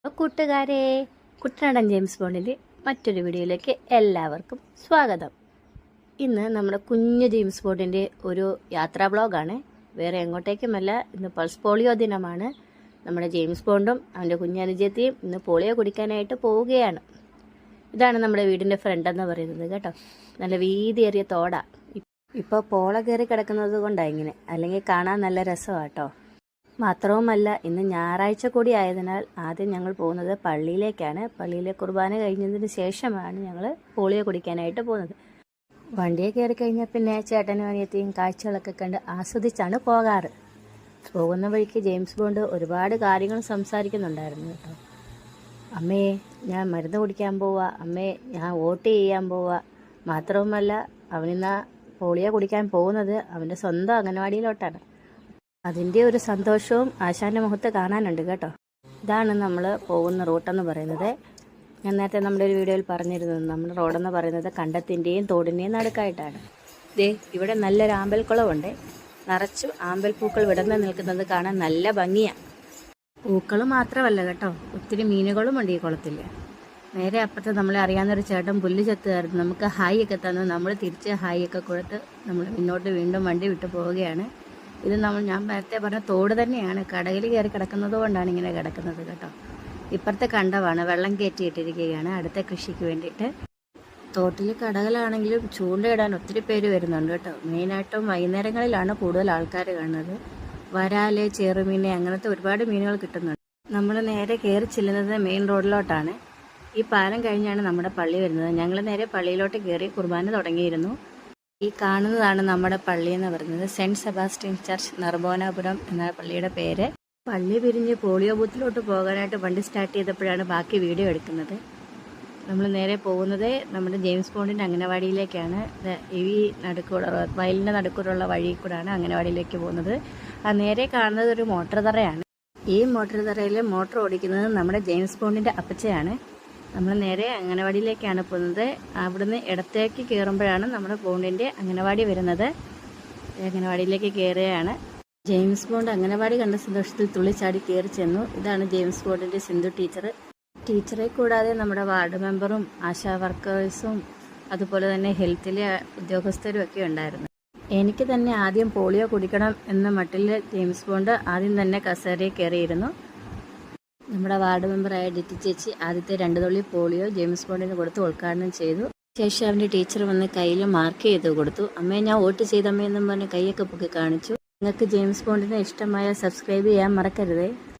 കൂട്ടുകാരെ, കുട്ടനാടൻ ജെയിംസ് ബോണ്ടിൻ്റെ മറ്റൊരു വീഡിയോയിലേക്ക് എല്ലാവർക്കും സ്വാഗതം. ഇന്ന് നമ്മുടെ കുഞ്ഞു ജെയിംസ് ബോണ്ടിൻ്റെ ഒരു യാത്രാ ബ്ലോഗാണ്. വേറെ എങ്ങോട്ടേക്കുമല്ല, ഇന്ന് പൾസ് പോളിയോ ദിനമാണ്. നമ്മുടെ ജെയിംസ് ബോണ്ടും അവൻ്റെ കുഞ്ഞനുജത്തിയും ഇന്ന് പോളിയോ കുടിക്കാനായിട്ട് പോവുകയാണ്. ഇതാണ് നമ്മുടെ വീടിൻ്റെ ഫ്രണ്ട് എന്ന് പറയുന്നത് കേട്ടോ. നല്ല വീതിയേറിയ തോടാ. ഇപ്പോൾ പോള കയറി കിടക്കുന്നത് കൊണ്ടാണ് ഇങ്ങനെ, അല്ലെങ്കിൽ കാണാൻ നല്ല രസമാണ് കേട്ടോ. മാത്രവുമല്ല, ഇന്ന് ഞായറാഴ്ച കൂടി ആയതിനാൽ ആദ്യം ഞങ്ങൾ പോകുന്നത് പള്ളിയിലേക്കാണ്. പള്ളിയിലെ കുർബാന കഴിഞ്ഞതിന് ശേഷമാണ് ഞങ്ങൾ പോളിയോ കുടിക്കാനായിട്ട് പോകുന്നത്. വണ്ടിയെ കയറി കഴിഞ്ഞാൽ പിന്നെ ചേട്ടനും അനിയത്തിയും കാഴ്ചകളൊക്കെ കണ്ട് ആസ്വദിച്ചാണ് പോകാറ്. പോകുന്ന വഴിക്ക് ജെയിംസ് ബോണ്ട് ഒരുപാട് കാര്യങ്ങൾ സംസാരിക്കുന്നുണ്ടായിരുന്നു കേട്ടോ. അമ്മേ, ഞാൻ മരുന്ന് കുടിക്കാൻ പോവാ, അമ്മേ ഞാൻ വോട്ട് ചെയ്യാൻ പോവാ. മാത്രവുമല്ല, അവനിന്ന് പോളിയോ കുടിക്കാൻ പോകുന്നത് അവൻ്റെ സ്വന്തം അംഗനവാടിയിലോട്ടാണ്. അതിൻ്റെ ഒരു സന്തോഷവും ആശാൻ്റെ മുഖത്ത് കാണാനുണ്ട് കേട്ടോ. ഇതാണ് നമ്മൾ പോകുന്ന റൂട്ടെന്ന് പറയുന്നത്. ഞാൻ നേരത്തെ നമ്മുടെ ഒരു വീഡിയോയിൽ പറഞ്ഞിരുന്നത്, നമ്മുടെ റോഡെന്ന് പറയുന്നത് കണ്ടത്തിൻ്റെയും തോടിൻ്റെയും നടുക്കായിട്ടാണ്. ഇവിടെ നല്ലൊരു ആമ്പൽക്കുളമുണ്ട്. നിറച്ചു ആമ്പൽപ്പൂക്കൾ വിടർന്ന് നിൽക്കുന്നത് കാണാൻ നല്ല ഭംഗിയാണ്. പൂക്കൾ മാത്രമല്ല കേട്ടോ, ഒത്തിരി മീനുകളും ഉണ്ട് ഈ കുളത്തിൽ. നേരെ അപ്പുറത്ത് നമ്മളെ അറിയാവുന്നൊരു ചേട്ടൻ പുല്ല് ചെത്തുകായിരുന്നു. നമുക്ക് ഹായ് ഒക്കെ തന്നു. നമ്മൾ തിരിച്ച് ഹായ് ഒക്കെ കൊടുത്ത് നമ്മൾ മുന്നോട്ട് വീണ്ടും വണ്ടി വിട്ടു പോവുകയാണ്. ഇത് ഞാൻ നേരത്തെ പറഞ്ഞ തോട് തന്നെയാണ്. കടയിൽ കയറി കിടക്കുന്നത് കൊണ്ടാണ് ഇങ്ങനെ കിടക്കുന്നത് കേട്ടോ. ഇപ്പുറത്തെ കണ്ടമാണ്, വെള്ളം കയറ്റിയിട്ടിരിക്കുകയാണ് അടുത്ത കൃഷിക്ക് വേണ്ടിയിട്ട്. തോട്ടിൽ കടകളാണെങ്കിലും ചൂണ്ടയിടാൻ ഒത്തിരി പേര് വരുന്നുണ്ട് കേട്ടോ. മെയിനായിട്ടും വൈകുന്നേരങ്ങളിലാണ് കൂടുതൽ ആൾക്കാർ കാണുന്നത്. വരാല്, ചെറുമീൻ, അങ്ങനത്തെ ഒരുപാട് മീനുകൾ കിട്ടുന്നുണ്ട്. നമ്മൾ നേരെ കയറി ചെല്ലുന്നത് മെയിൻ റോഡിലോട്ടാണ്. ഈ പാലം കഴിഞ്ഞാണ് നമ്മുടെ പള്ളി വരുന്നത്. ഞങ്ങൾ നേരെ പള്ളിയിലോട്ട് കയറി കുർബാന തുടങ്ങിയിരുന്നു. ഈ കാണുന്നതാണ് നമ്മുടെ പള്ളി എന്ന് പറയുന്നത്. സെൻറ്റ് സെബാസ്റ്റ്യൻ ചർച്ച്, നർബോനാപുരം എന്ന പള്ളിയുടെ പേര്. പള്ളി പിരിഞ്ഞ് പോളിയോ ബൂത്തിലോട്ട് പോകാനായിട്ട് വണ്ടി സ്റ്റാർട്ട് ചെയ്തപ്പോഴാണ് ബാക്കി വീഡിയോ എടുക്കുന്നത്. നമ്മൾ നേരെ പോകുന്നത് നമ്മുടെ ജെയിംസ് ബോണ്ടിൻ്റെ അംഗനവാടിയിലേക്കാണ്. ഈ വയലിൻ്റെ നടുക്കൂടുള്ള വഴി കൂടാണ് അംഗനവാടിയിലേക്ക് പോകുന്നത്. നേരെ കാണുന്നത് ഒരു മോട്ടോർ തറയാണ്. ഈ മോട്ടോർ തറയിൽ മോട്ടോർ ഓടിക്കുന്നത് നമ്മുടെ ജെയിംസ് ബോണ്ടിൻ്റെ അപ്പച്ചയാണ്. നമ്മൾ നേരെ അംഗനവാടിയിലേക്കാണ് പോകുന്നത്. അവിടുന്ന് ഇടത്തേക്ക് കയറുമ്പോഴാണ് നമ്മുടെ ബോണ്ടിൻ്റെ അംഗനവാടി വരുന്നത്. അംഗനവാടിയിലേക്ക് കയറുകയാണ്. ജെയിംസ് ബോണ്ട് അംഗനവാടി കണ്ട സന്തോഷത്തിൽ തുള്ളിച്ചാടി കയറി ചെന്നു. ഇതാണ് ജെയിംസ് ബോണ്ടിൻ്റെ സിന്ധു ടീച്ചർ. ടീച്ചറെ കൂടാതെ നമ്മുടെ വാർഡ് മെമ്പറും ആശാ വർക്കേഴ്സും അതുപോലെ തന്നെ ഹെൽത്തിലെ ഉദ്യോഗസ്ഥരും ഒക്കെ ഉണ്ടായിരുന്നു. എനിക്ക് തന്നെ ആദ്യം പോളിയോ കുടിക്കണം എന്ന മട്ടിൽ ജെയിംസ് ബോണ്ട് ആദ്യം തന്നെ കസേരയിൽ കയറിയിരുന്നു. നമ്മുടെ വാർഡ് മെമ്പറായ ഡിറ്റി ചേച്ചി ആദ്യത്തെ 2 തുള്ളി പോളിയോ ജെയിംസ് ബോണ്ടിന് കൊടുത്ത് ഉദ്ഘാടനം ചെയ്തു. ശേഷം അവൻ്റെ ടീച്ചർ വന്ന് കയ്യിൽ മാർക്ക് ചെയ്ത് കൊടുത്തു. അമ്മയെ ഞാൻ വോട്ട് ചെയ്തമ്മയെന്നും പറഞ്ഞ് കൈയൊക്കെ പൊക്കി കാണിച്ചു. നിങ്ങൾക്ക് ജെയിംസ് ബോണ്ടിനെ ഇഷ്ടമായ സബ്സ്ക്രൈബ് ചെയ്യാൻ മറക്കരുതേ.